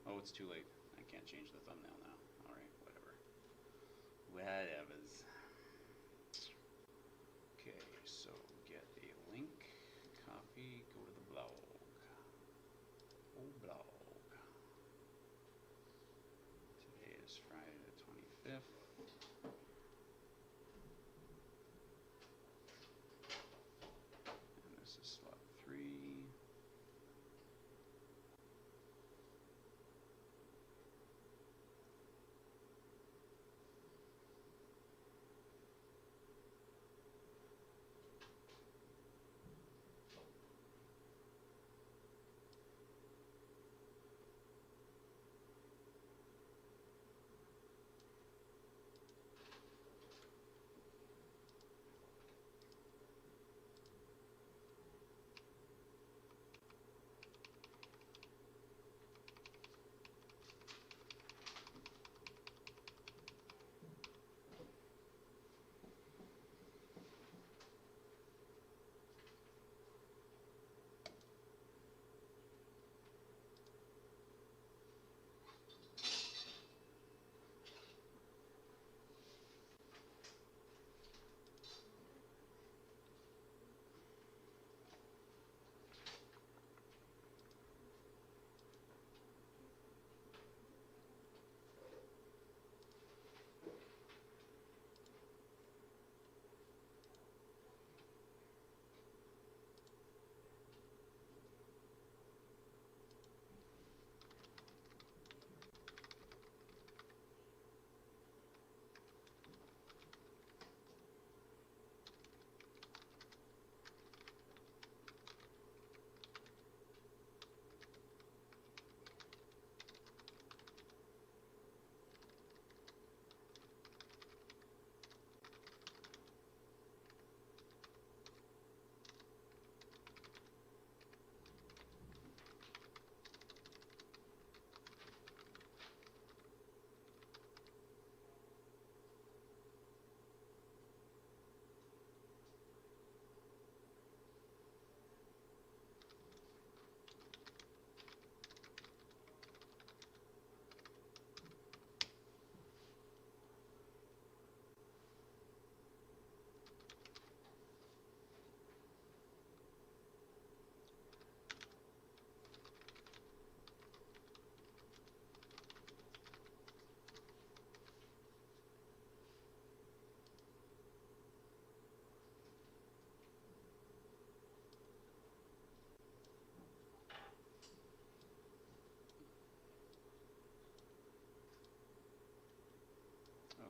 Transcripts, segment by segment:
Oh, it's too late. I can't change the thumbnail now. Alright, whatever. Whatevers. Okay, so get a link, copy, go to the blog. Oh, blog. Today is Friday the 25th. And this is slot 3.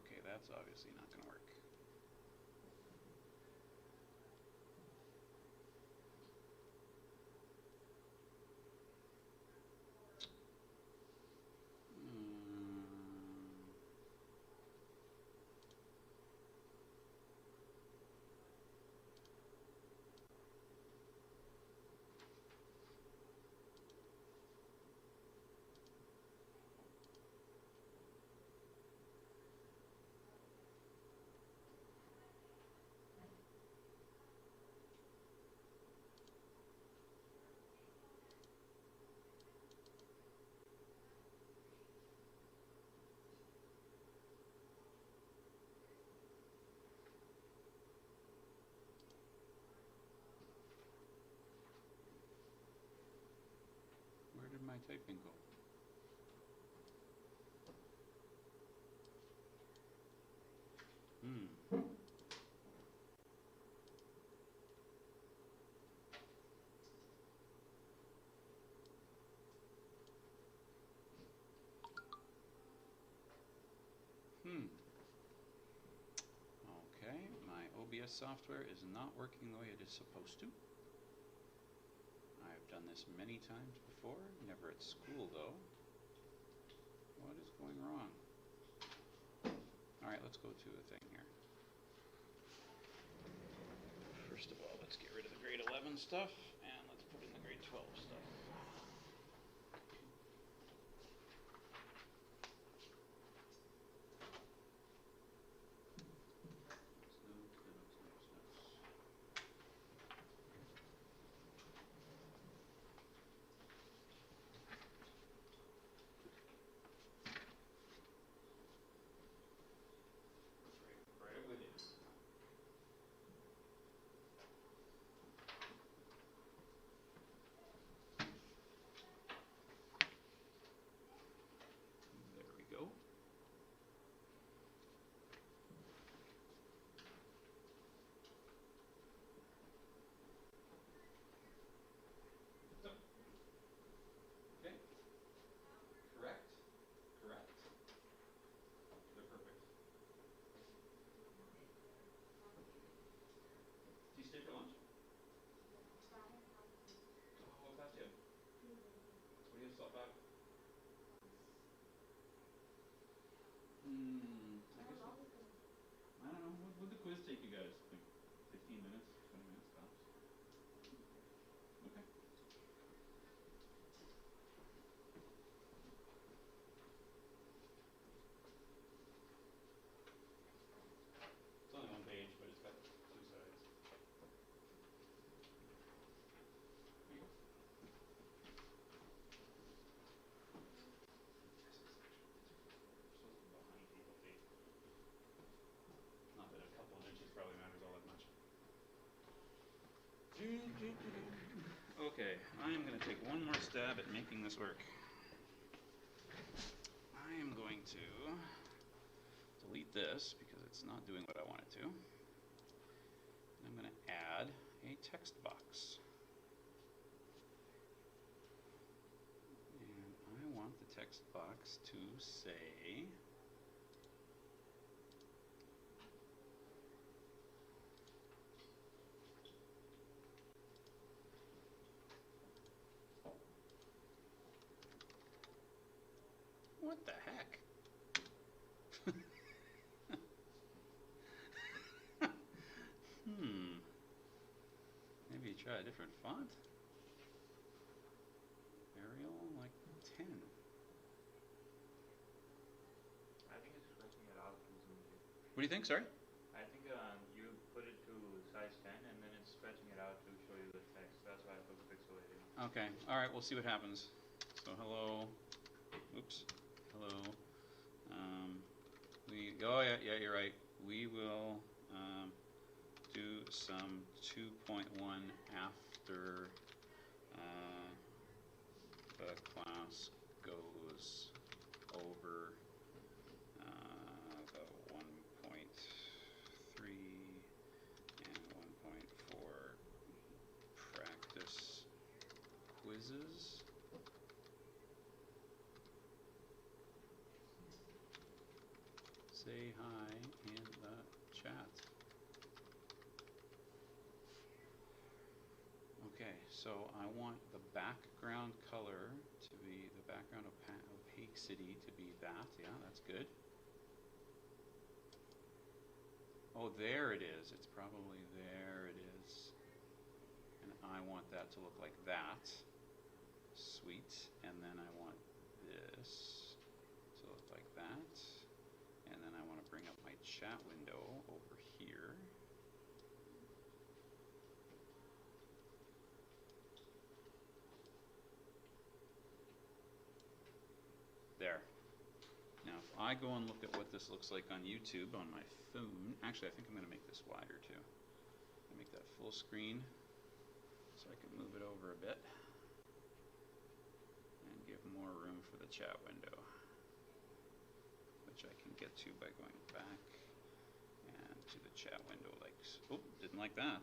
Okay, that's obviously not going to work. Where did my typing go? Okay, my OBS software is not working the way it is supposed to. I've done this many times before, never at school though. What is going wrong? Alright, let's go to a thing here. First of all, let's get rid of the grade 11 stuff, and let's put in the grade 12 stuff. yourself out. I don't know. What would the quiz take you guys? Like 15 minutes, 20 minutes tops? Okay. It's only one page, but it's got 2 sides. There you go. Behind people tape. Not that a couple of inches probably matters all that much. Okay, I am going to take one more stab at making this work. I am going to delete this because it's not doing what I want it to. And I'm going to add a text box. And I want the text box to say what the heck? Maybe try a different font. Arial, like 10. I think it's stretching it out too soon. What do you think, sorry? I think you put it to size 10 and then it's stretching it out to show you the text. That's why it looks pixelated. Okay, alright, we'll see what happens. So hello, oops, hello. Oh yeah, you're right. We will do some 2.1 after the class goes over the 1.3 and 1.4 practice quizzes. Say hi in the chat. Okay, so I want the background color to be, the background opacity to be that. Yeah, that's good. Oh, there it is. It's probably there it is. And I want that to look like that. Sweet. And then I want this to look like that. And then I want to bring up my chat window over here. There. Now if I go and look at what this looks like on YouTube on my phone, actually I think I'm going to make this wider too. Make that full screen so I can move it over a bit and give more room for the chat window, which I can get to by going back and to the chat window like, oh, didn't like that.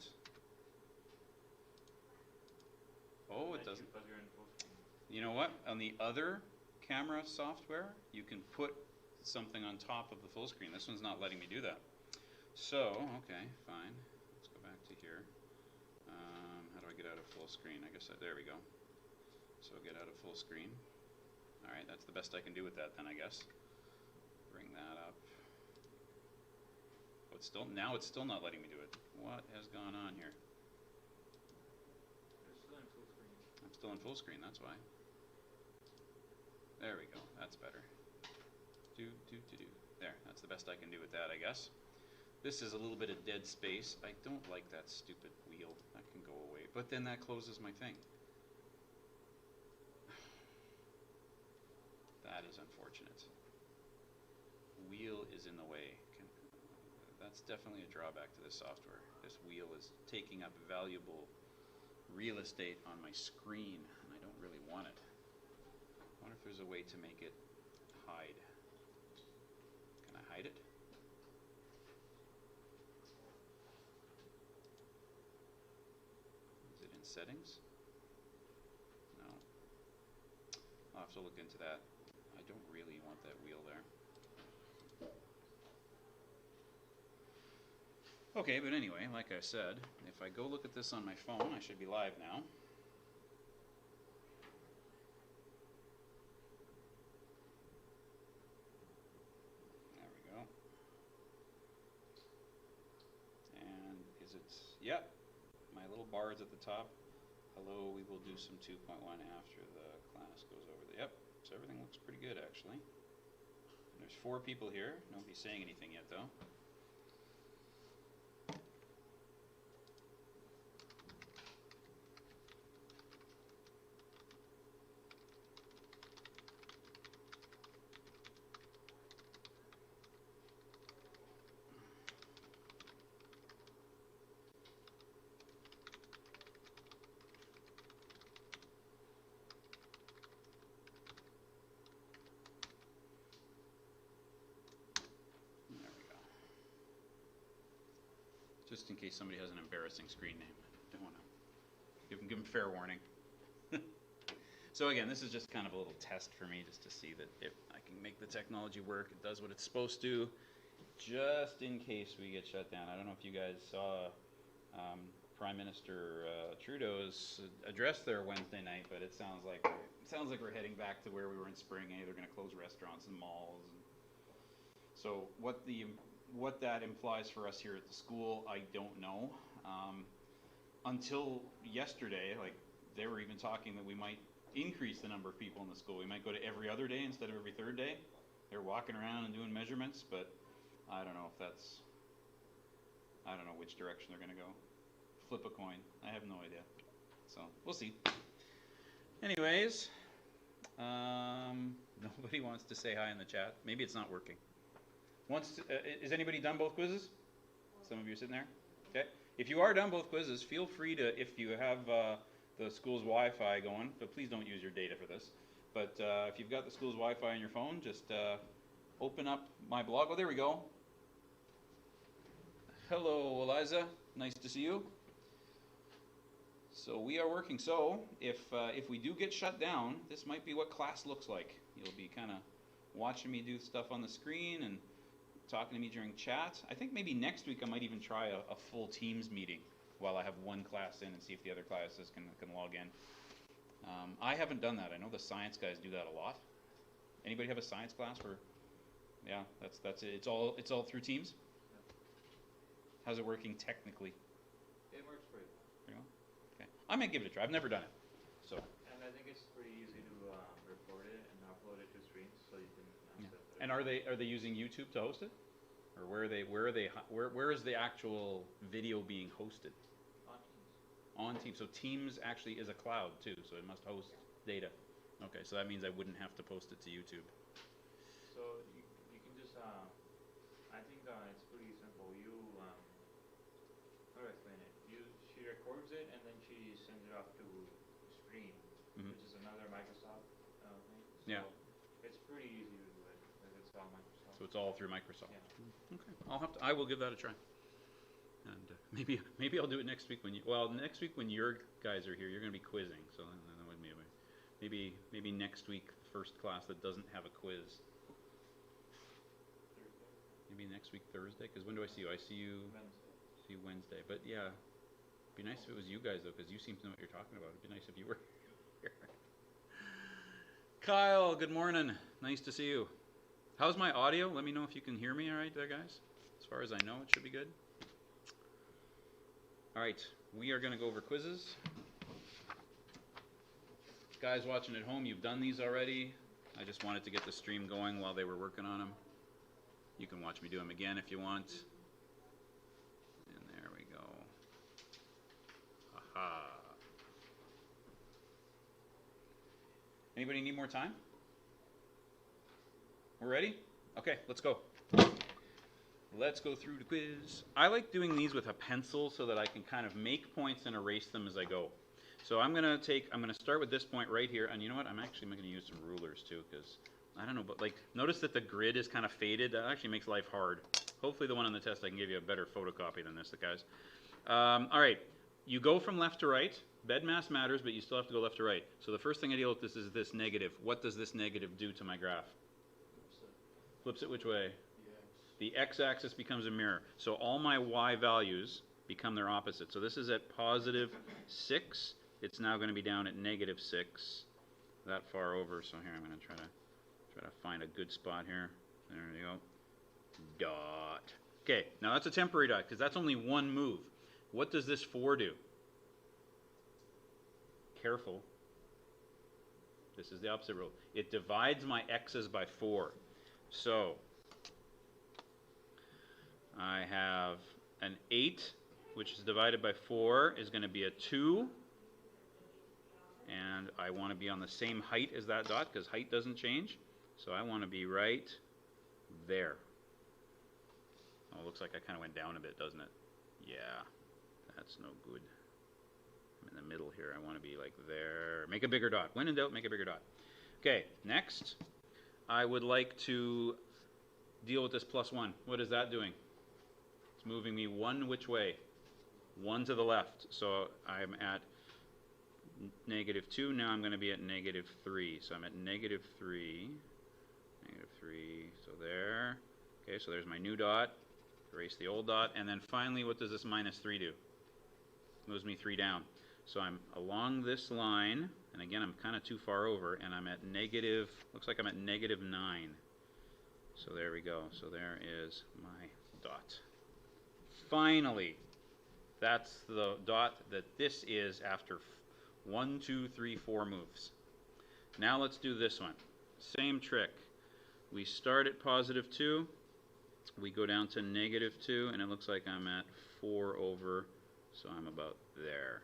Oh, it doesn't. You know what? On the other camera software, you can put something on top of the full screen. This one's not letting me do that. So, okay, fine. Let's go back to here. How do I get out of full screen? I guess there we go. So get out of full screen. All right, that's the best I can do with that then, I guess. Bring that up. Oh, now it's still not letting me do it. What has gone on here? It's still in full screen. I'm still in full screen, that's why. There we go, that's better. There, that's the best I can do with that, I guess. This is a little bit of dead space. I don't like that stupid wheel. That can go away. But then that closes my thing. That is unfortunate. Wheel is in the way. That's definitely a drawback to this software. This wheel is taking up valuable real estate on my screen, and I don't really want it. I wonder if there's a way to make it hide. Can I hide it? Is it in settings? No. I'll have to look into that. I don't really want that wheel there. Okay, but anyway, like I said, if I go look at this on my phone, I should be live now. Yep. My little bars at the top. Hello, we will do some 2.1 after the class goes over the, yep. So everything looks pretty good actually. There's 4 people here. Nobody's saying anything yet though. Just in case somebody has an embarrassing screen name. Don't want to give them fair warning. So again, this is just kind of a little test for me just to see that if I can make the technology work, it does what it's supposed to, just in case we get shut down. I don't know if you guys saw Prime Minister Trudeau's address there Wednesday night, but it sounds like we're heading back to where we were in spring. They're going to close restaurants and malls. So what that implies for us here at the school, I don't know. Until yesterday, like they were even talking that we might increase the number of people in the school. We might go to every other day instead of every third day. They're walking around and doing measurements, but I don't know if that's, I don't know which direction they're going to go. Flip a coin. I have no idea. So we'll see. Anyways, nobody wants to say hi in the chat. Maybe it's not working. Is anybody done both quizzes? Some of you are sitting there? Okay. If you are done both quizzes, feel free to, if you have the school's Wi-Fi going, but please don't use your data for this. But if you've got the school's Wi-Fi on your phone, just open up my blog. Oh, there we go. Hello, Eliza. Nice to see you. So we are working. So if we do get shut down, this might be what class looks like. You'll be kind of watching me do stuff on the screen and talking to me during chat. I think maybe next week I might even try a full Teams meeting while I have one class in and see if the other classes can log in. I haven't done that. I know the science guys do that a lot. Anybody have a science class where, yeah, that's it. It's all through Teams? How's it working technically? It works pretty well. Okay. I might give it a try. I've never done it. So. And I think it's pretty easy to record it and upload it to streams, so you can. Yeah. And are they using YouTube to host it, or where is the actual video being hosted? On Teams. On Teams. So Teams actually is a cloud too, so it must host data. Okay, so that means I wouldn't have to post it to YouTube. So you can just I think it's pretty simple. You how do I explain it? She records it and then she sends it off to Stream, which is another Microsoft thing. So yeah. It's pretty easy to do it because it's all Microsoft. So it's all through Microsoft. Yeah. Okay. I will give that a try. And maybe I'll do it next week when next week when your guys are here, you're going to be quizzing. So that would be maybe next week first class that doesn't have a quiz. Maybe next week Thursday, because when do I see you? I see you Wednesday. But yeah, it'd be nice if it was you guys though, because you seem to know what you're talking about. It'd be nice if you were here. Kyle, good morning. Nice to see you. How's my audio? Let me know if you can hear me all right there, guys. As far as I know, it should be good. All right, we are going to go over quizzes. Guys watching at home, you've done these already. I just wanted to get the stream going while they were working on them. You can watch me do them again if you want. And there we go. Aha. Anybody need more time? We're ready? Okay, let's go. Let's go through the quiz. I like doing these with a pencil so that I can kind of make points and erase them as I go. So I'm gonna start with this point right here, and you know what? I'm actually gonna use some rulers too, because I don't know, but like, notice that the grid is kind of faded. That actually makes life hard. Hopefully the one on the test I can give you a better photocopy than this, guys. All right, you go from left to right. Bed mass matters, but you still have to go left to right. So the first thing I deal with is this negative. What does this negative do to my graph? Flips it which way? The x-axis becomes a mirror. So all my y values become their opposite. So this is at positive 6. It's now going to be down at negative 6. That far over. So here I'm going to try to find a good spot here. There you go. Dot. Okay, now that's a temporary dot because that's only one move. What does this 4 do? Careful. This is the opposite rule. It divides my x's by 4. So I have an 8, which is divided by 4, is going to be a 2. And I want to be on the same height as that dot, because height doesn't change. So I want to be right there. Oh, it looks like I kind of went down a bit, doesn't it? Yeah, that's no good. I'm in the middle here. I want to be like there. Make a bigger dot. When in doubt, make a bigger dot. Okay, next, I would like to deal with this +1. What is that doing? It's moving me 1 which way? 1 to the left. So I'm at -2. Now I'm going to be at -3. So I'm at -3. -3. So there. Okay, so there's my new dot. Erase the old dot. And then finally, what does this -3 do? Moves me 3 down. So I'm along this line. And again, I'm kind of too far over. And I'm at negative, looks like I'm at -9. So there we go. So there is my dot. Finally, that's the dot that this is after 1, 2, 3, 4 moves. Now let's do this one. Same trick. We start at +2. We go down to -2, and it looks like I'm at 4 over, so I'm about there.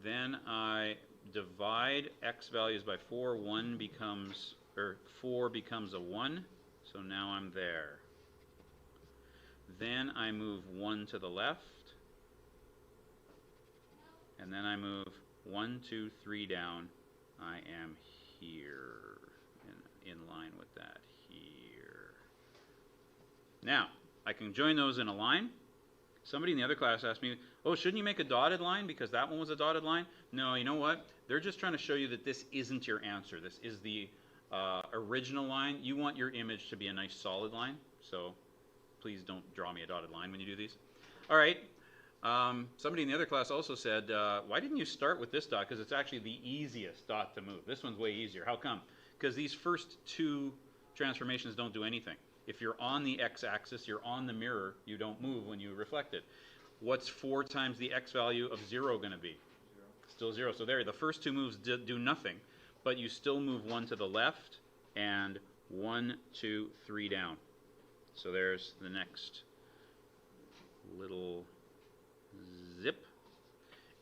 Then I divide x values by 4. 4 becomes a 1, so now I'm there. Then I move 1 to the left, and then I move 1, 2, 3 down. I am here, in line with that here. Now, I can join those in a line. Somebody in the other class asked me, oh, shouldn't you make a dotted line because that one was a dotted line? No, you know what? They're just trying to show you that this isn't your answer. This is the original line. You want your image to be a nice solid line, so please don't draw me a dotted line when you do these. All right. Somebody in the other class also said, why didn't you start with this dot? Because it's actually the easiest dot to move. This one's way easier. How come? Because these first 2 transformations don't do anything. If you're on the x-axis, you're on the mirror, you don't move when you reflect it. What's 4 times the x value of 0 going to be? 0. Still 0. So there, the first 2 moves do nothing, but you still move 1 to the left and 1, 2, 3 down. So there's the next little zip.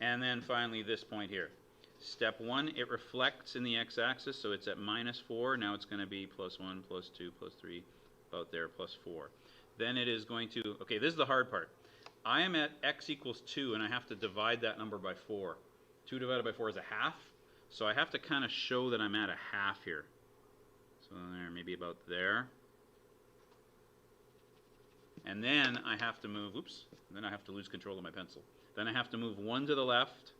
And then finally this point here. Step 1, it reflects in the x-axis, so it's at -4. Now it's going to be +1, +2, +3, about there, +4. Then it is going to, okay, this is the hard part. I am at x equals 2, and I have to divide that number by 4. 2 divided by 4 is a half, so I have to kind of show that I'm at a half here. So there, maybe about there. And then I have to move, oops, then I have to lose control of my pencil. Then I have to move 1 to the left,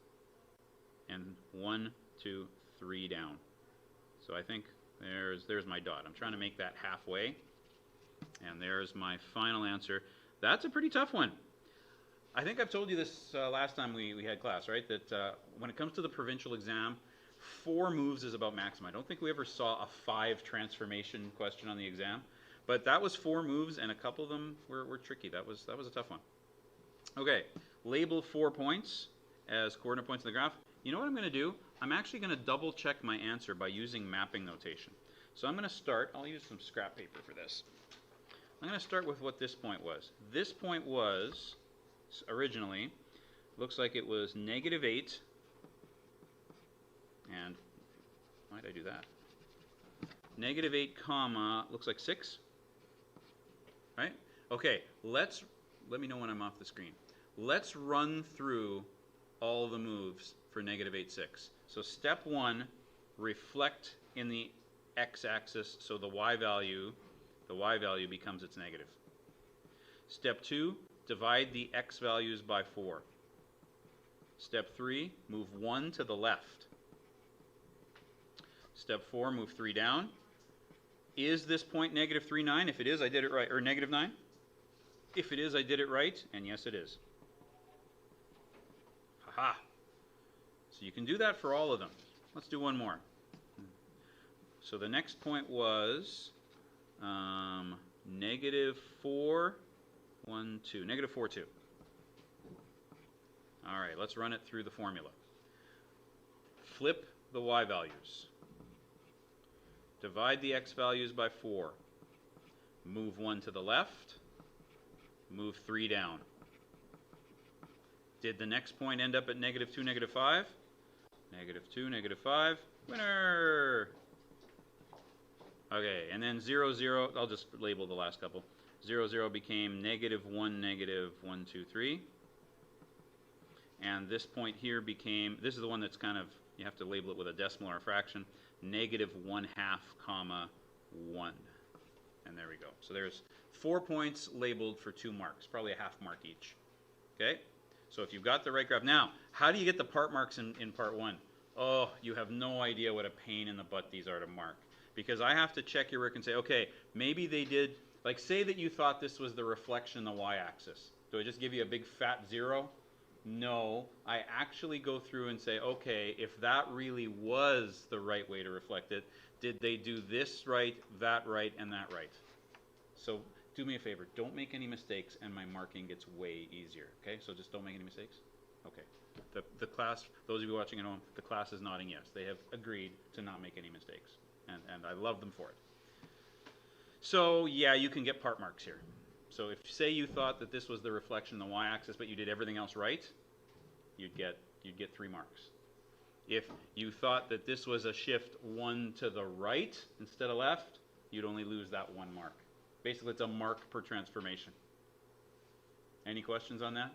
and 1, 2, 3 down. So I think there's my dot. I'm trying to make that halfway. And there's my final answer. That's a pretty tough one. I think I've told you this last time we had class, right? That when it comes to the provincial exam, 4 moves is about maximum. I don't think we ever saw a 5 transformation question on the exam. But that was 4 moves, and a couple of them were tricky. That was a tough one. Okay, label 4 points as coordinate points in the graph. You know what I'm going to do? I'm actually going to double check my answer by using mapping notation. So I'm going to start, I'll use some scrap paper for this. I'm going to start with what this point was. This point was, originally, looks like it was -8, and why did I do that? -8 comma, looks like 6, right? Okay, let me know when I'm off the screen. Let's run through all the moves for -8, 6. So step 1, reflect in the x-axis, so the y value becomes its negative. Step 2, divide the x values by 4. Step 3, move 1 to the left. Step 4, move 3 down. Is this point -3, 9? If it is, I did it right. Or -9? If it is, I did it right, and yes, it is. Haha. So you can do that for all of them. Let's do one more. So the next point was -4, 1, 2. -4, 2. All right, let's run it through the formula. Flip the y values. Divide the x values by 4. Move 1 to the left. Move 3 down. Did the next point end up at -2, -5? -2, -5. Winner! Okay, and then 0, 0, I'll just label the last couple. 0, 0 became -1, -1, 2, 3. And this point here became, this is the one that's kind of, you have to label it with a decimal or a fraction, -1/2, comma 1. And there we go. So there's 4 points labeled for 2 marks, probably a half mark each. Okay? So if you've got the right graph. Now, how do you get the part marks in part 1? Oh, you have no idea what a pain in the butt these are to mark. Because I have to check your work and say, okay, maybe they did, like say that you thought this was the reflection on the y-axis. Do I just give you a big fat 0? No, I actually go through and say, okay, if that really was the right way to reflect it, did they do this right, that right, and that right? So do me a favor, don't make any mistakes and my marking gets way easier, okay? So just don't make any mistakes? Okay. The class, those of you watching at home, the class is nodding yes. They have agreed to not make any mistakes, and I love them for it. So yeah, you can get part marks here. So if say you thought that this was the reflection on the y-axis, but you did everything else right, you'd get 3 marks. If you thought that this was a shift 1 to the right instead of left, you'd only lose that 1 mark. Basically, it's a mark per transformation. Any questions on that?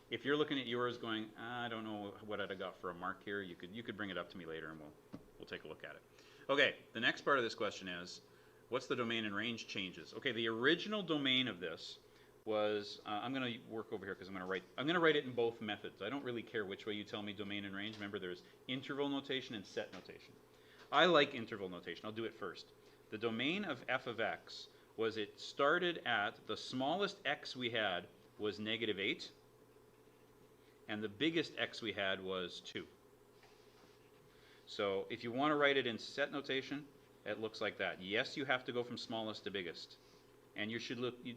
If you're looking at yours going, I don't know what I'd have got for a mark here, you could bring it up to me later and we'll take a look at it. Okay, the next part of this question is, what's the domain and range changes? Okay, the original domain of this was, I'm going to work over here because I'm going to write it in both methods. I don't really care which way you tell me domain and range. Remember, there's interval notation and set notation. I like interval notation. I'll do it first. The domain of f of x was it started at the smallest x we had was -8, and the biggest x we had was 2. So if you want to write it in set notation, it looks like that. Yes, you have to go from smallest to biggest. And you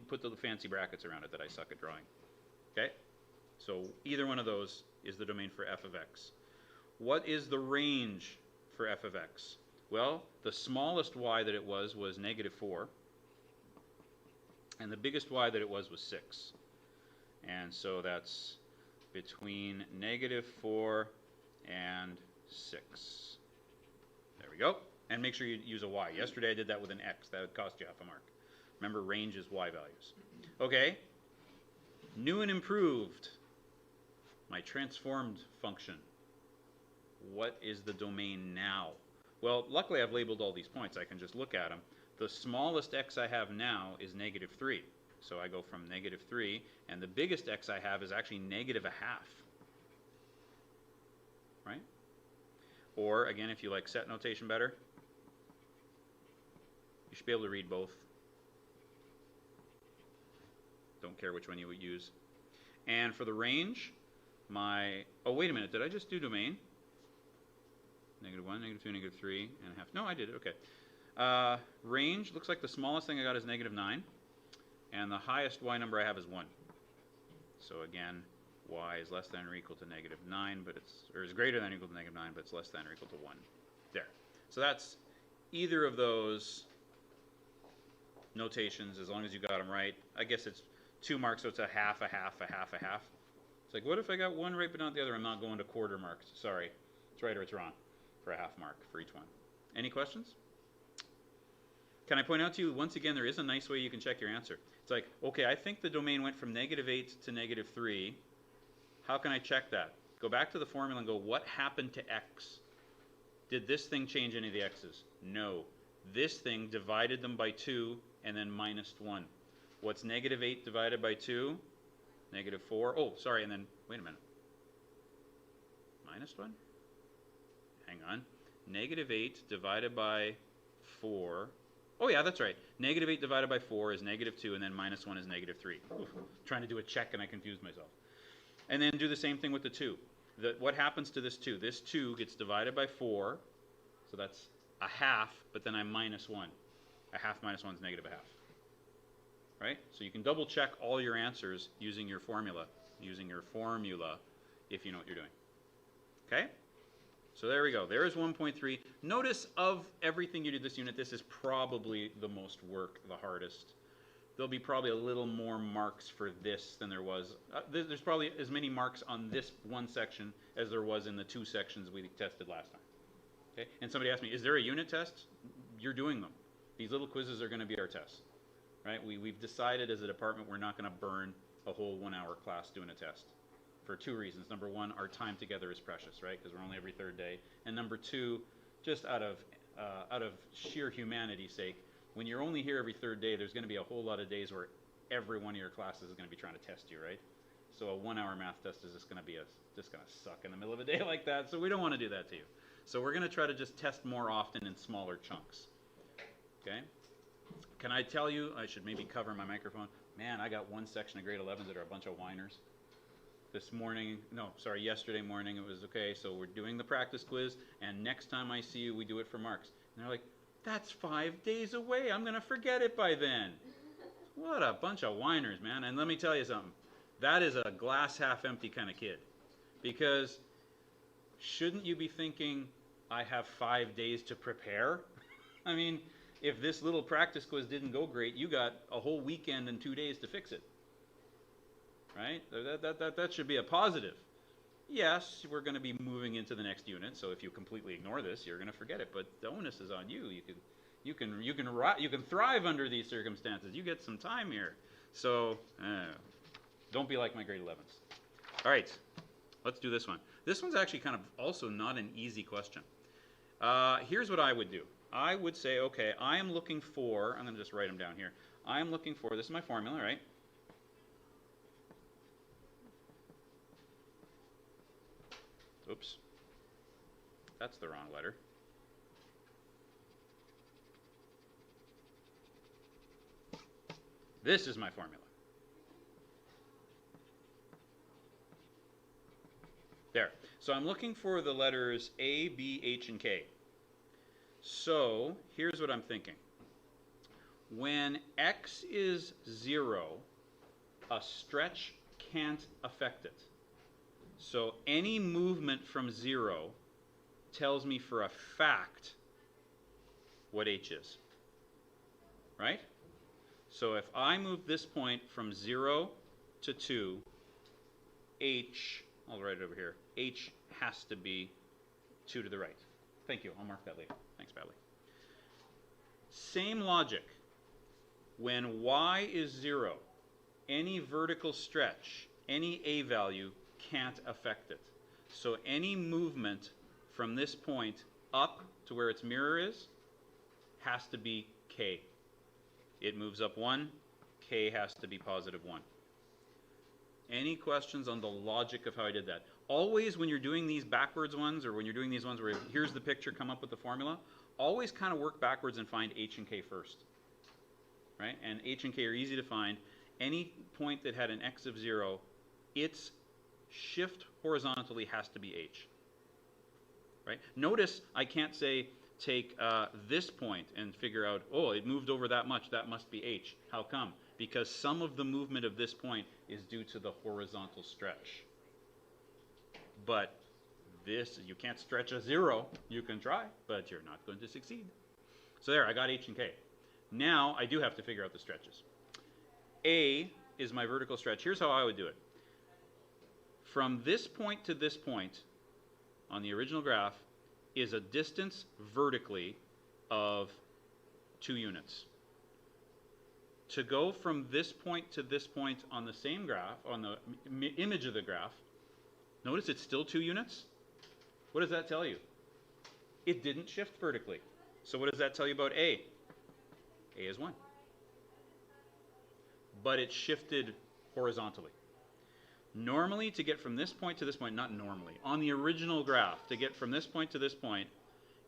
put the fancy brackets around it that I suck at drawing. Okay? So either one of those is the domain for f of x. What is the range for f of x? Well, the smallest y that it was -4. And the biggest y that it was 6. And so that's between -4 and 6. There we go. And make sure you use a y. Yesterday I did that with an x. That would cost you half a mark. Remember, range is y values. Okay. New and improved. My transformed function. What is the domain now? Well, luckily I've labeled all these points. I can just look at them. The smallest x I have now is -3. So I go from -3, and the biggest x I have is actually -0.5. Right? Or, again, if you like set notation better, you should be able to read both. Don't care which one you would use. And for the range, oh, wait a minute, did I just do domain? -1, -2, -3.5. No, I did it, okay. Range, looks like the smallest thing I got is -9, and the highest y number I have is 1. So again, y is less than or equal to -9, but or is greater than or equal to -9, but it's less than or equal to 1. There. So that's either of those notations, as long as you got them right. I guess it's 2 marks, so it's a half, a half, a half, a half. It's like, what if I got one right but not the other? I'm not going to quarter marks. Sorry. It's right or it's wrong for a half mark for each one. Any questions? Can I point out to you, once again, there is a nice way you can check your answer. It's like, okay, I think the domain went from -8 to -3. How can I check that? Go back to the formula and go, what happened to x? Did this thing change any of the x's? No. This thing divided them by 2 and then -1. What's -8 divided by 2? -4. Oh, sorry, and then, wait a minute. -1? Hang on. -8 divided by 4. Oh yeah, that's right. -8 divided by 4 is -2, and then -1 is -3. Oof, trying to do a check and I confused myself. And then do the same thing with the 2. What happens to this 2? This 2 gets divided by 4, so that's a half, but then I'm -1. A half minus 1 is -1/2. Right? So you can double check all your answers using your formula if you know what you're doing. Okay? So there we go. There is 1.3. Notice of everything you did this unit, this is probably the most work, the hardest. There'll be probably a little more marks for this than there was. There's probably as many marks on this one section as there was in the 2 sections we tested last time. Okay? And somebody asked me, is there a unit test? You're doing them. These little quizzes are going to be our tests. Right? We've decided as a department we're not going to burn a whole 1-hour class doing a test. For 2 reasons. Number 1, our time together is precious, right? Because we're only every 3rd day. And number 2, just out of sheer humanity's sake, when you're only here every 3rd day, there's going to be a whole lot of days where every one of your classes is going to be trying to test you, right? So a 1-hour math test is just going to be just going to suck in the middle of a day like that. So we don't want to do that to you. So we're going to try to just test more often in smaller chunks. Okay? Can I tell you? I should maybe cover my microphone. Man, I got one section of grade 11s that are a bunch of whiners. Yesterday morning it was okay, so we're doing the practice quiz, and next time I see you, we do it for marks. And they're like, that's 5 days away. I'm going to forget it by then. What a bunch of whiners, man. And let me tell you something. That is a glass half empty kind of kid. Because shouldn't you be thinking, I have 5 days to prepare? I mean, if this little practice quiz didn't go great, you got a whole weekend and 2 days to fix it. Right? That should be a positive. Yes, we're going to be moving into the next unit, so if you completely ignore this, you're going to forget it. But the onus is on you. You can thrive under these circumstances. You get some time here. So don't be like my grade 11s. All right, let's do this one. This one's actually kind of also not an easy question. Here's what I would do. I would say, okay, I am looking for, I'm going to just write them down here. I am looking for, this is my formula, right? Oops, that's the wrong letter. This is my formula. There. So I'm looking for the letters A, B, H, and K. So here's what I'm thinking. When X is 0, a stretch can't affect it. So any movement from 0 tells me for a fact what H is. Right? So if I move this point from 0 to 2, H, I'll write it over here, H has to be 2 to the right. Thank you. I'll mark that later. Thanks, Bradley. Same logic. When Y is 0, any vertical stretch, any A value, can't affect it. So any movement from this point up to where its mirror is has to be K. It moves up 1, K has to be positive 1. Any questions on the logic of how I did that? Always when you're doing these backwards ones, or when you're doing these ones where here's the picture, come up with the formula, always kind of work backwards and find H and K first. Right? And H and K are easy to find. Any point that had an X of 0, its shift horizontally has to be H. Right? Notice I can't say take this point and figure out, oh, it moved over that much, that must be H. How come? Because some of the movement of this point is due to the horizontal stretch. But this, you can't stretch a 0. You can try, but you're not going to succeed. So there, I got H and K. Now I do have to figure out the stretches. A is my vertical stretch. Here's how I would do it. From this point to this point on the original graph is a distance vertically of 2 units. To go from this point to this point on the same graph, on the image of the graph, notice it's still 2 units. What does that tell you? It didn't shift vertically. So what does that tell you about A? A is 1. But it shifted horizontally. Normally, to get from this point to this point, not normally, on the original graph, to get from this point to this point,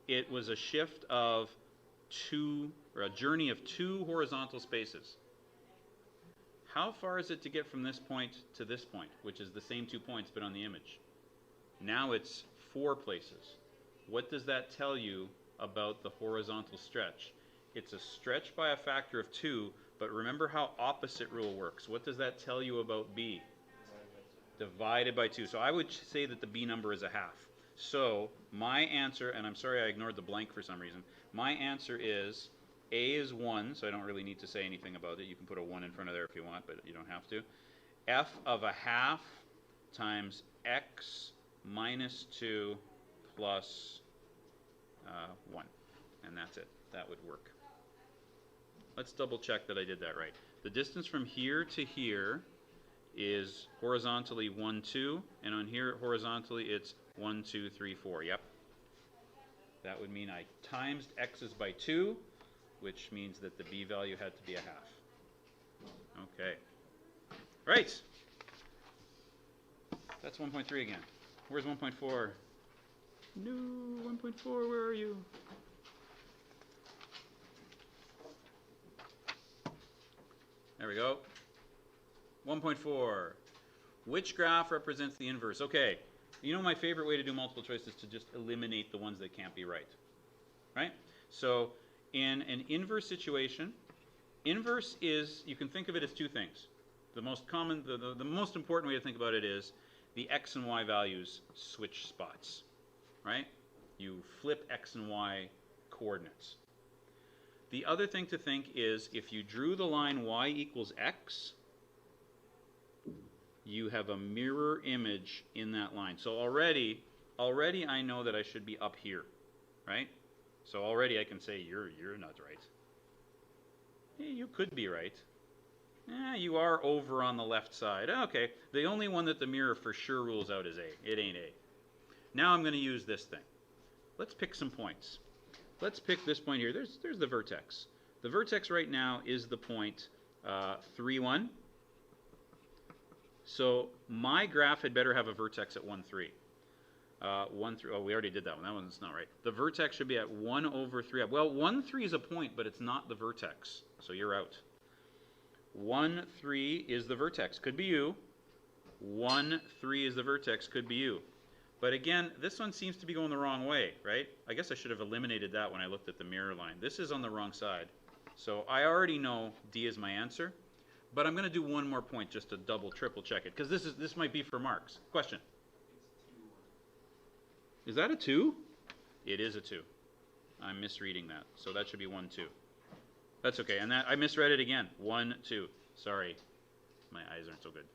it was a shift of 2, or a journey of 2 horizontal spaces. How far is it to get from this point to this point, which is the same 2 points but on the image? Now it's 4 places. What does that tell you about the horizontal stretch? It's a stretch by a factor of 2, but remember how opposite rule works. What does that tell you about B? divided by 2. So I would say that the B number is a half. So my answer, and I'm sorry I ignored the blank for some reason, my answer is A is 1, so I don't really need to say anything about it. You can put a 1 in front of there if you want, but you don't have to. F of a half times X minus 2 plus 1. And that's it. That would work. Let's double check that I did that right. The distance from here to here is horizontally 1, 2, and on here horizontally it's 1, 2, 3, 4. Yep. That would mean I times x's by 2, which means that the b value had to be a half. Okay. Right. That's 1.3 again. Where's 1.4? No, 1.4, where are you? There we go. 1.4. Which graph represents the inverse? Okay. You know my favorite way to do multiple choice is to just eliminate the ones that can't be right. Right? So in an inverse situation, inverse is, you can think of it as two things. The most common, the most important way to think about it is the x and y values switch spots. Right? You flip x and y coordinates. The other thing to think is if you drew the line y equals x, you have a mirror image in that line. So already I know that I should be up here, right? So already I can say you're not right. Yeah, you could be right. You are over on the left side. Okay, the only one that the mirror for sure rules out is A. It ain't A. Now I'm going to use this thing. Let's pick some points. Let's pick this point here. There's the vertex. The vertex right now is the point 3, 1. So my graph had better have a vertex at 1, 3. 1, 3. Oh, we already did that one. That one's not right. The vertex should be at 1 over 3. Well, 1, 3 is a point, but it's not the vertex. So you're out. 1, 3 is the vertex. Could be you. 1, 3 is the vertex. Could be you. But again, this one seems to be going the wrong way, right? I guess I should have eliminated that when I looked at the mirror line. This is on the wrong side. So I already know D is my answer. But I'm going to do one more point just to double, triple check it. Because this might be for marks. Question? Is that a 2? It is a 2. I'm misreading that. So that should be 1, 2. That's okay. And that I misread it again. 1, 2. Sorry. My eyes aren't so good.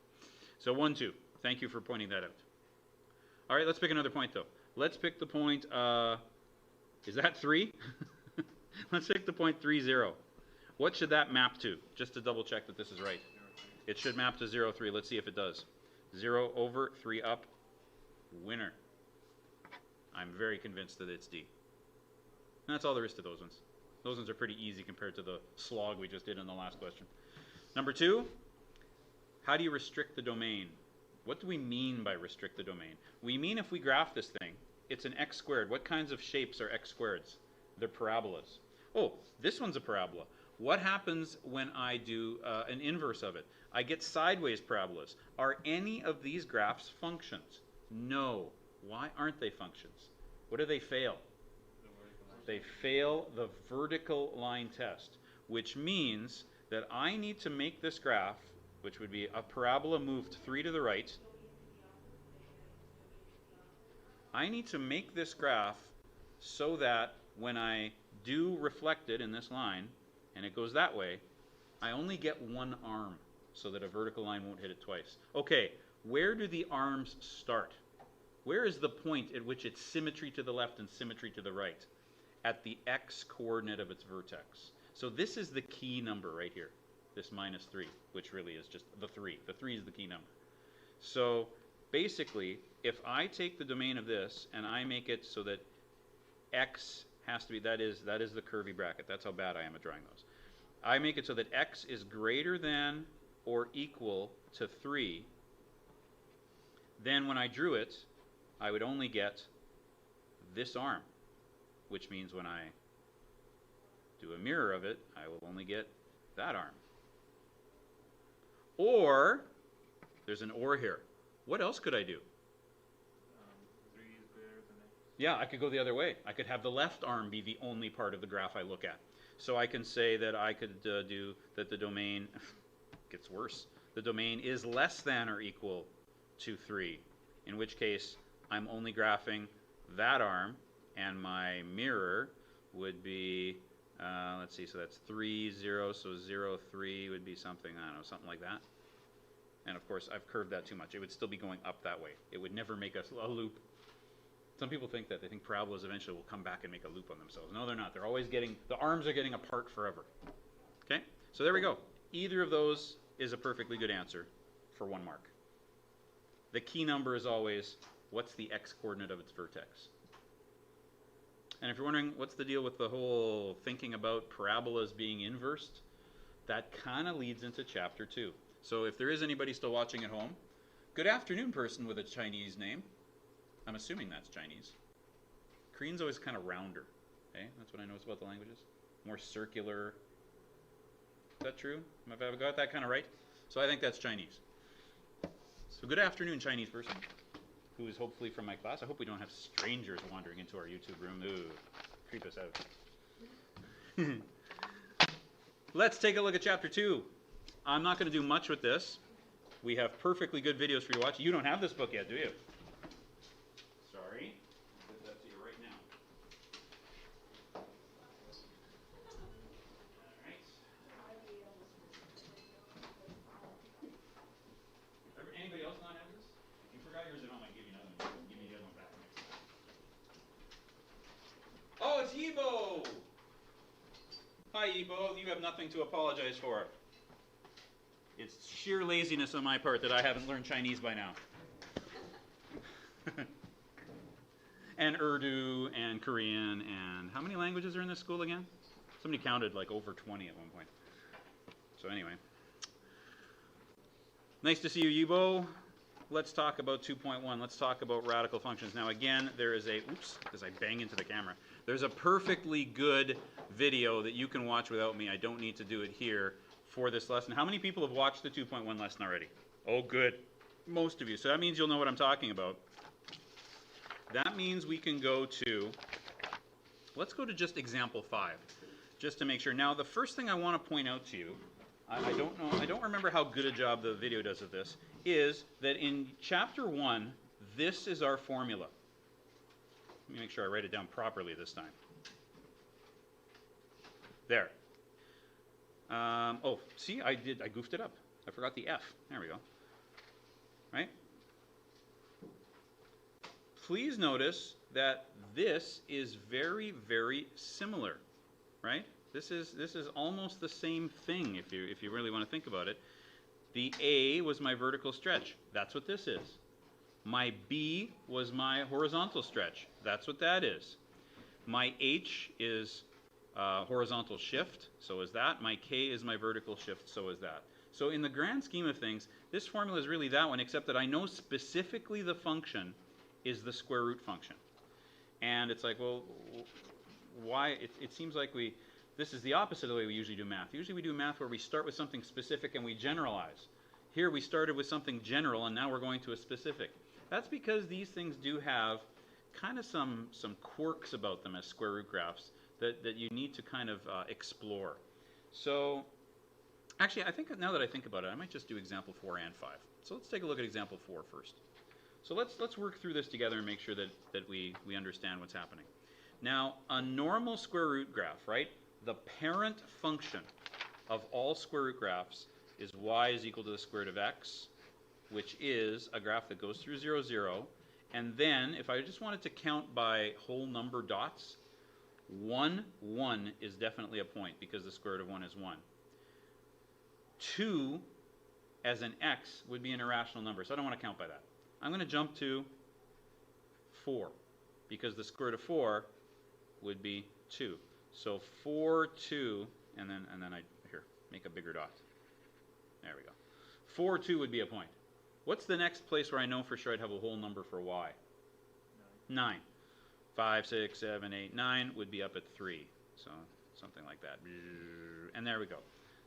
So 1, 2. Thank you for pointing that out. All right, let's pick another point, though. Let's pick the point, is that 3? Let's pick the point 3, 0. What should that map to? Just to double check that this is right. It should map to 0, 3. Let's see if it does. 0 over, 3 up. Winner. I'm very convinced that it's D. And that's all there is to those ones. Those ones are pretty easy compared to the slog we just did in the last question. Number 2, how do you restrict the domain? What do we mean by restrict the domain? We mean if we graph this thing, it's an x squared. What kinds of shapes are x squareds? They're parabolas. Oh, this one's a parabola. What happens when I do an inverse of it? I get sideways parabolas. Are any of these graphs functions? No. Why aren't they functions? What do they fail? They fail the vertical line test, which means that I need to make this graph, which would be a parabola moved 3 to the right. I need to make this graph so that when I do reflect it in this line, and it goes that way, I only get one arm so that a vertical line won't hit it twice. Okay, where do the arms start? Where is the point at which it's symmetry to the left and symmetry to the right? At the x coordinate of its vertex. So this is the key number right here, this minus 3, which really is just the 3. The 3 is the key number. So basically, if I take the domain of this and I make it so that x has to be, that is the curvy bracket. That's how bad I am at drawing those. I make it so that x is greater than or equal to 3. Then when I drew it, I would only get this arm, which means when I do a mirror of it, I will only get that arm. Or, there's an or here. What else could I do? 3 is greater than x. Yeah, I could go the other way. I could have the left arm be the only part of the graph I look at. So I can say that I could do that the domain gets worse. The domain is less than or equal to 3, in which case I'm only graphing that arm, and my mirror would be, let's see, so that's 3, 0, so 0, 3 would be something, I don't know, something like that. And of course, I've curved that too much. It would still be going up that way. It would never make a loop. Some people think that. They think parabolas eventually will come back and make a loop on themselves. No, they're not. They're always getting, the arms are getting apart forever. Okay? So there we go. Either of those is a perfectly good answer for 1 mark. The key number is always, what's the x-coordinate of its vertex? And if you're wondering, what's the deal with the whole thinking about parabolas being inversed? That kind of leads into chapter 2. So if there is anybody still watching at home, good afternoon, person with a Chinese name. I'm assuming that's Chinese. Korean's always kind of rounder. Okay? That's what I notice about the languages. More circular. Is that true? Have I got that kind of right? So I think that's Chinese. So good afternoon, Chinese person, who is hopefully from my class. I hope we don't have strangers wandering into our YouTube room. Ooh, creep us out. Let's take a look at chapter 2. I'm not going to do much with this. We have perfectly good videos for you to watch. You don't have this book yet, do you? Sorry. I'll give that to you right now. All right. Anybody else not have this? If you forgot yours at home, I give you another one. Give me the other one back next time. Oh, it's Yibo! Hi, Yibo. You have nothing to apologize for. It's sheer laziness on my part that I haven't learned Chinese by now. And Urdu and Korean and how many languages are in this school again? Somebody counted like over 20 at one point. So anyway. Nice to see you, Yibo. Let's talk about 2.1. Let's talk about radical functions. Now again, there is a, oops, as I bang into the camera. There's a perfectly good video that you can watch without me. I don't need to do it here for this lesson. How many people have watched the 2.1 lesson already? Oh, good. Most of you. So that means you'll know what I'm talking about. That means we can go to, let's go to just example 5, just to make sure. Now, the first thing I want to point out to you, I don't remember how good a job the video does of this, is that in chapter 1, this is our formula. Let me make sure I write it down properly this time. There. Oh, see, I goofed it up. I forgot the F. There we go. Right? Please notice that this is very, very similar, right? This is almost the same thing if you really want to think about it. The A was my vertical stretch. That's what this is. My B was my horizontal stretch. That's what that is. My H is horizontal shift, so is that. My K is my vertical shift, so is that. So in the grand scheme of things, this formula is really that one, except that I know specifically the function is the square root function. And it's like, well, why? It seems like this is the opposite of the way we usually do math. Usually we do math where we start with something specific and we generalize. Here we started with something general and now we're going to a specific. That's because these things do have kind of some quirks about them as square root graphs that you need to kind of explore. So actually, I think now that I think about it, I might just do example 4 and 5. So let's take a look at example 4 first. So let's work through this together and make sure that we understand what's happening. Now, a normal square root graph, right? The parent function of all square root graphs is y is equal to the square root of x, which is a graph that goes through 0, 0. And then, if I just wanted to count by whole number dots, 1, 1 is definitely a point because the square root of 1 is 1. 2 as an x would be an irrational number, so I don't want to count by that. I'm going to jump to 4 because the square root of 4 would be 2. So 4, 2, and then I here make a bigger dot. There we go. 4, 2 would be a point. What's the next place where I know for sure I'd have a whole number for y? 9. 5, 6, 7, 8, 9 would be up at 3. So something like that. And there we go.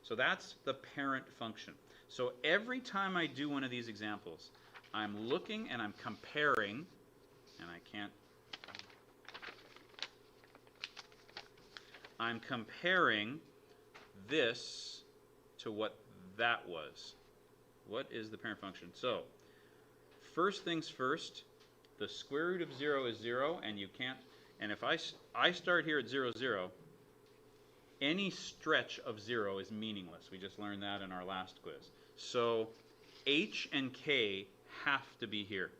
So that's the parent function. So every time I do one of these examples, I'm looking and I'm comparing, and I'm comparing this to what that was. What is the parent function? So first things first, the square root of 0 is 0, and you can't, and if I start here at 0, 0, any stretch of 0 is meaningless. We just learned that in our last quiz. So h and k have to be here.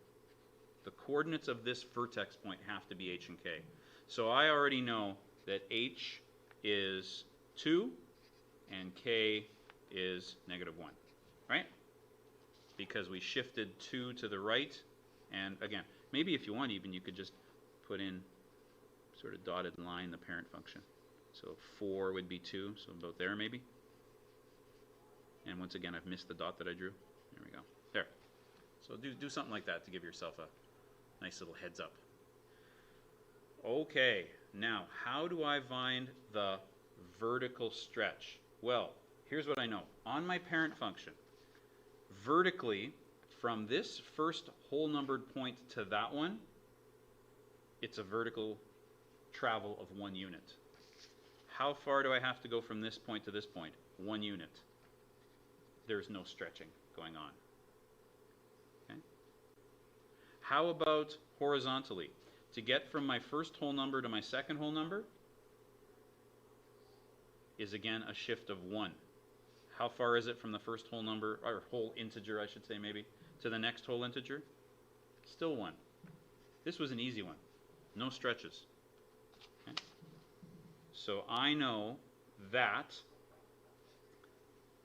The coordinates of this vertex point have to be h and k. So I already know that h is 2 and k is -1, right? Because we shifted 2 to the right. And again, maybe if you want even, you could just put in sort of dotted line the parent function. So 4 would be 2, so about there maybe. And once again, I've missed the dot that I drew. There we go. There. So do something like that to give yourself a nice little heads up. Okay, now how do I find the vertical stretch? Well, here's what I know. On my parent function, vertically, from this first whole numbered point to that one, it's a vertical travel of 1 unit. How far do I have to go from this point to this point? 1 unit. There's no stretching going on. Okay? How about horizontally? To get from my first whole number to my second whole number is again a shift of 1. How far is it from the first whole number, or whole integer I should say maybe, to the next whole integer? Still 1. This was an easy one. No stretches. Okay? So I know that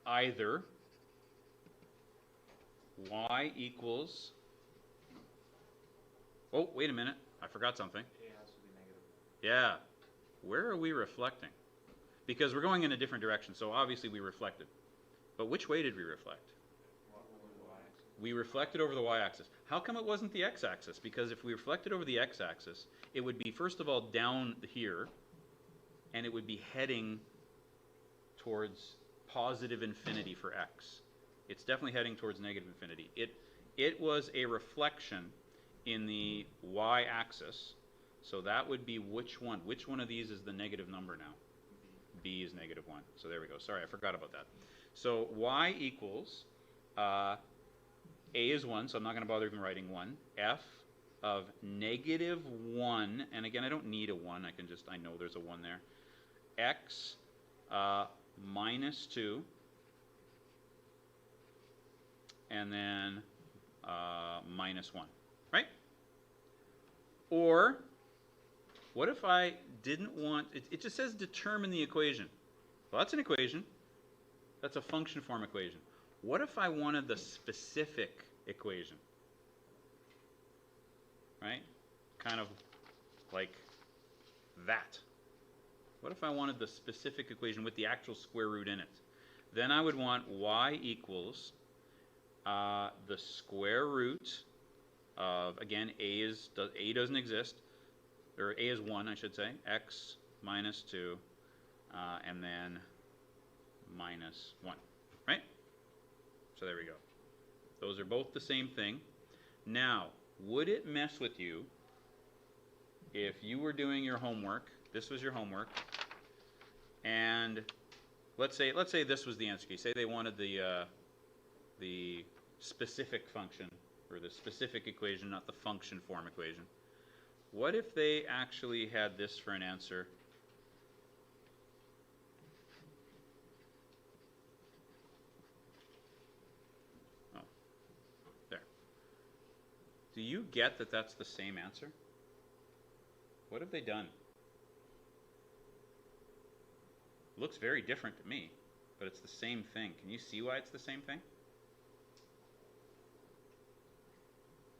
either y equals, oh, wait a minute, I forgot something. A has to be negative. Yeah, where are we reflecting? Because we're going in a different direction, so obviously we reflected. But which way did we reflect? Over the y-axis. We reflected over the y-axis. How come it wasn't the x-axis? Because if we reflected over the x-axis, it would be first of all down here, and it would be heading towards positive infinity for x. It's definitely heading towards negative infinity. It was a reflection in the y-axis, so that would be which one? Which one of these is the negative number now? B is -1. So there we go. Sorry, I forgot about that. So y equals, a is 1, so I'm not going to bother even writing 1. F of -1, and again, I don't need a 1. I can just, I know there's a 1 there. X -2, and then -1, right? Or what if I didn't want, it just says determine the equation. Well, that's an equation. That's a function form equation. What if I wanted the specific equation? Right? Kind of like that. What if I wanted the specific equation with the actual square root in it? Then I would want y equals the square root of, again, a doesn't exist, or a is 1, I should say, x -2, and then -1, right? So there we go. Those are both the same thing. Now, would it mess with you if you were doing your homework, this was your homework, and let's say this was the answer key. Say they wanted the specific function, or the specific equation, not the function form equation. What if they actually had this for an answer? Oh, there. Do you get that that's the same answer? What have they done? Looks very different to me, but it's the same thing. Can you see why it's the same thing?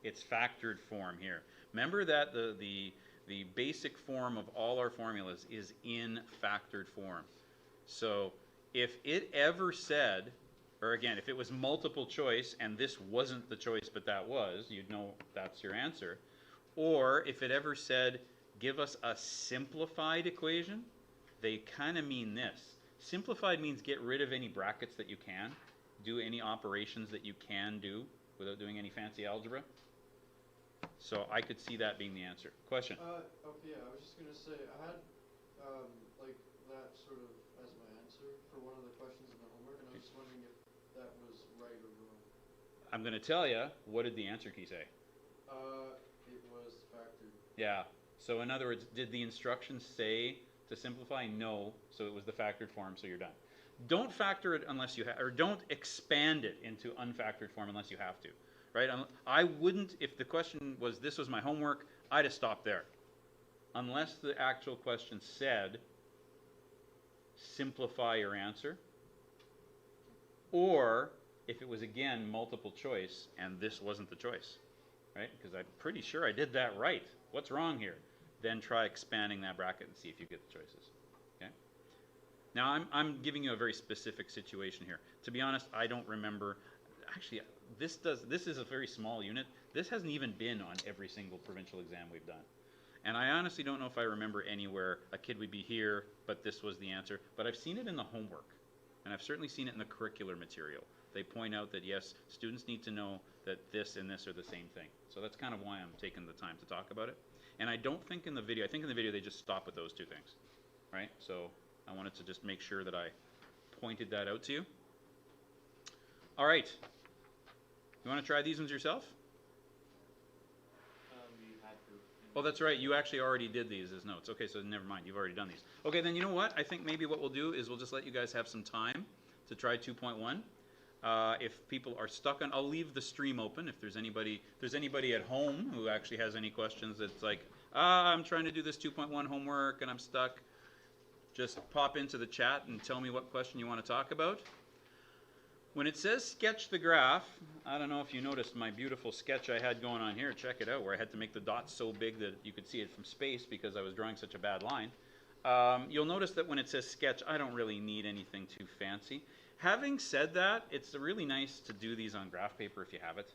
It's factored form here. Remember that the basic form of all our formulas is in factored form. So if it ever said, or again, if it was multiple choice and this wasn't the choice but that was, you'd know that's your answer. Or if it ever said, give us a simplified equation, they kind of mean this. Simplified means get rid of any brackets that you can, do any operations that you can do without doing any fancy algebra. So I could see that being the answer. Question? Okay, yeah, I was just going to say, I had like that sort of as my answer for one of the questions in the homework, and I was just wondering if that was right or wrong. I'm going to tell you, what did the answer key say? It was factored. Yeah. So in other words, did the instructions say to simplify? No. So it was the factored form, so you're done. Don't factor it unless you have, or don't expand it into unfactored form unless you have to, right? I wouldn't, if the question was, this was my homework, I'd have stopped there. Unless the actual question said, simplify your answer, or if it was, again, multiple choice, and this wasn't the choice, right? Because I'm pretty sure I did that right. What's wrong here? Then try expanding that bracket and see if you get the choices. Okay. Now I'm giving you a very specific situation here. To be honest, I don't remember. Actually, this is a very small unit. This hasn't even been on every single provincial exam we've done. And I honestly don't know if I remember anywhere a kid would be here, but this was the answer. But I've seen it in the homework, and I've certainly seen it in the curricular material. They point out that, yes, students need to know that this and this are the same thing. So that's kind of why I'm taking the time to talk about it. And I don't think in the video, I think in the video they just stop with those two things, right? So I wanted to just make sure that I pointed that out to you. All right. You want to try these ones yourself? We had to. Oh, that's right. You actually already did these as notes. Okay, so never mind. You've already done these. Okay, then you know what? I think maybe what we'll do is we'll just let you guys have some time to try 2.1. If people are stuck on, I'll leave the stream open. If there's anybody at home who actually has any questions that's like, I'm trying to do this 2.1 homework and I'm stuck, just pop into the chat and tell me what question you want to talk about. When it says sketch the graph, I don't know if you noticed my beautiful sketch I had going on here. Check it out, where I had to make the dots so big that you could see it from space because I was drawing such a bad line. You'll notice that when it says sketch, I don't really need anything too fancy. Having said that, it's really nice to do these on graph paper if you have it,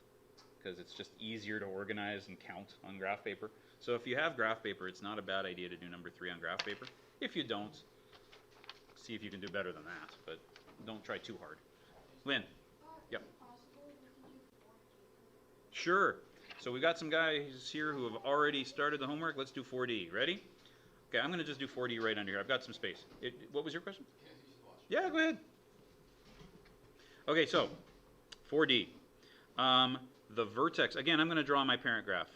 because it's just easier to organize and count on graph paper. So if you have graph paper, it's not a bad idea to do number 3 on graph paper. If you don't, see if you can do better than that, but don't try too hard. Lynn? Yep. Sure. So we got some guys here who have already started the homework. Let's do 4D. Ready? Okay, I'm going to just do 4D right under here. I've got some space. What was your question? Yeah, go ahead. Okay, so 4D. The vertex. Again, I'm going to draw my parent graph.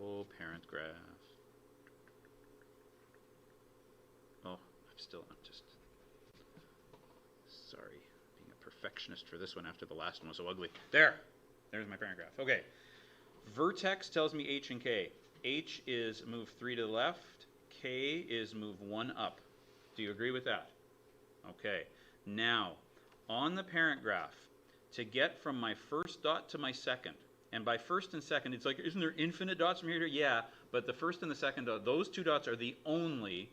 Oh, parent graph. Oh, I'm just sorry, being a perfectionist for this one after the last one was so ugly. There's my parent graph. Okay, vertex tells me H and K. H is move 3 to the left. K is move 1 up. Do you agree with that? Okay. Now, on the parent graph, to get from my first dot to my second, and by first and second, it's like, isn't there infinite dots from here to here? Yeah, but the first and the second dot, those two dots are the only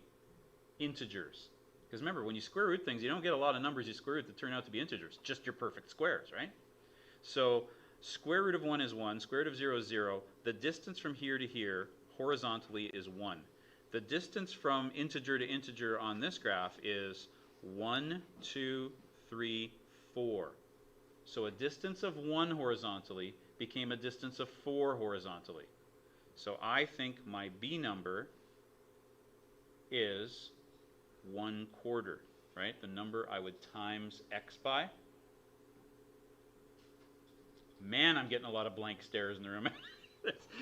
integers. Because remember, when you square root things, you don't get a lot of numbers you square root that turn out to be integers, just your perfect squares, right? So square root of 1 is 1, square root of 0 is 0. The distance from here to here, horizontally, is 1. The distance from integer to integer on this graph is 1, 2, 3, 4. So a distance of 1 horizontally became a distance of 4 horizontally. So I think my B number is 1/4, right? The number I would times x by. Man, I'm getting a lot of blank stares in the room.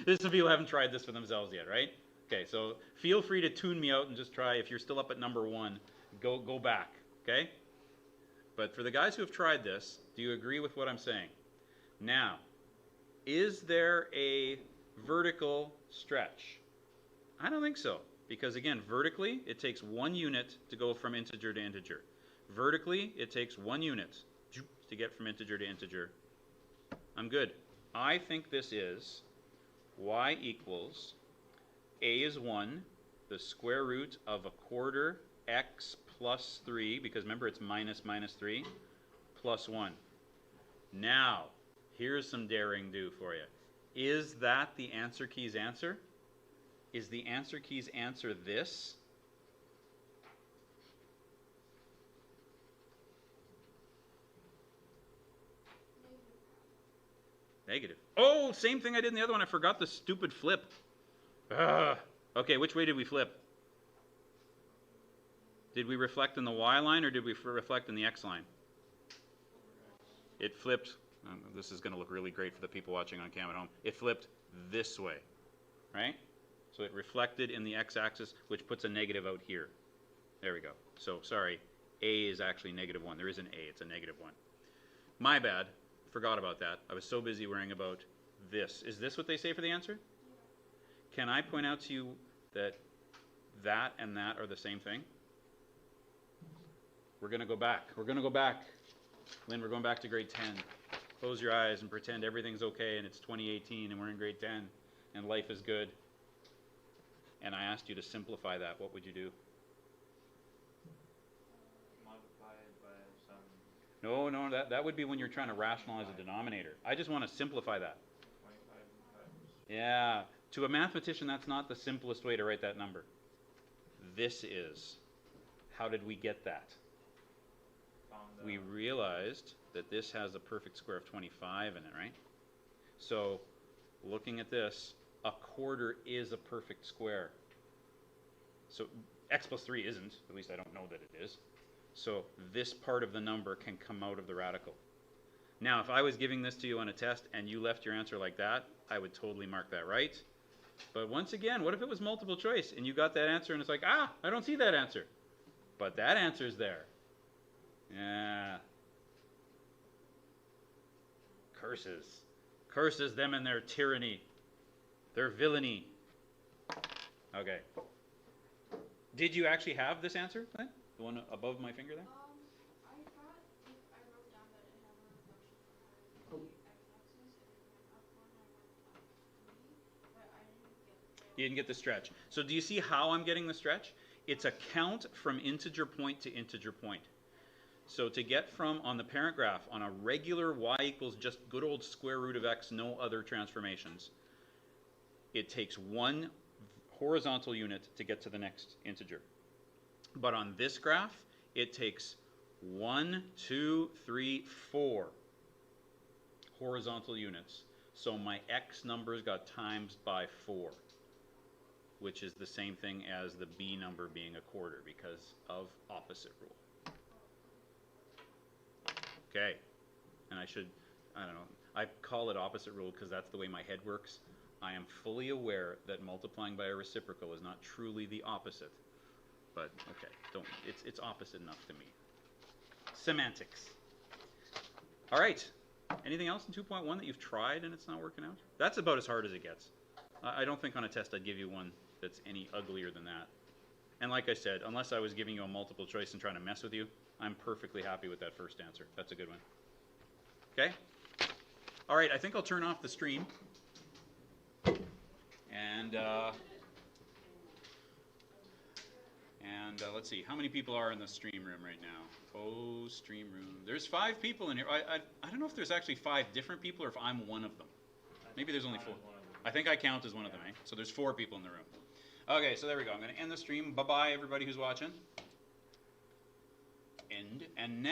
This is people who haven't tried this for themselves yet, right? Okay, so feel free to tune me out and just try. If you're still up at number 1, go back, okay? But for the guys who have tried this, do you agree with what I'm saying? Now, is there a vertical stretch? I don't think so, because again, vertically, it takes 1 unit to go from integer to integer. Vertically, it takes 1 unit to get from integer to integer. I'm good. I think this is y equals a is 1, the square root of 1/4 x plus 3, because remember it's minus 3, plus 1. Now, here's some daring do for you. Is that the answer key's answer? Is the answer key's answer this? Negative. Oh, same thing I did in the other one. I forgot the stupid flip. Okay, which way did we flip? Did we reflect in the y line or did we reflect in the x line? It flipped. This is going to look really great for the people watching on cam at home. It flipped this way, right? So it reflected in the x-axis, which puts a negative out here. There we go. So sorry, a is actually -1. There is an a. It's a -1. My bad. Forgot about that. I was so busy worrying about this. Is this what they say for the answer? Can I point out to you that that and that are the same thing? We're going to go back. We're going to go back. Lynn, we're going back to grade 10. Close your eyes and pretend everything's okay and it's 2018 and we're in grade 10 and life is good. And I asked you to simplify that. What would you do? Multiply it by some. No, that would be when you're trying to rationalize a denominator. I just want to simplify that. 25 times. Yeah. To a mathematician, that's not the simplest way to write that number. This is. How did we get that? We realized that this has a perfect square of 25 in it, right? So, looking at this, a quarter is a perfect square. So, x plus 3 isn't. At least I don't know that it is. So, this part of the number can come out of the radical. Now, if I was giving this to you on a test and you left your answer like that, I would totally mark that right. But once again, what if it was multiple choice and you got that answer and it's like, I don't see that answer. But that answer's there. Yeah. Curses. Curses them and their tyranny. Their villainy. Okay. Did you actually have this answer, Lynn? The one above my finger there? I thought I wrote down that it had a reflection on the x-axis and it went up 1 and went up 3, but I didn't get You didn't get the stretch. So do you see how I'm getting the stretch? It's a count from integer point to integer point. So to get from, on the parent graph, on a regular y equals just good old square root of x, no other transformations, it takes one horizontal unit to get to the next integer. But on this graph, it takes 1, 2, 3, 4 horizontal units. So my x numbers got times by 4, which is the same thing as the b number being a quarter because of opposite rule. Okay, and I don't know, I call it opposite rule because that's the way my head works. I am fully aware that multiplying by a reciprocal is not truly the opposite, but okay, it's opposite enough to me. Semantics. All right, anything else in 2.1 that you've tried and it's not working out? That's about as hard as it gets. I don't think on a test I'd give you one that's any uglier than that. And like I said, unless I was giving you a multiple choice and trying to mess with you, I'm perfectly happy with that first answer. That's a good one. Okay? All right, I think I'll turn off the stream. And let's see, how many people are in the stream room right now? Oh, stream room. There's 5 people in here. I don't know if there's actually 5 different people or if I'm one of them. Maybe there's only 4. I think I count as one of them, eh? So there's 4 people in the room. Okay, so there we go. I'm going to end the stream. Bye-bye, everybody who's watching. End. And now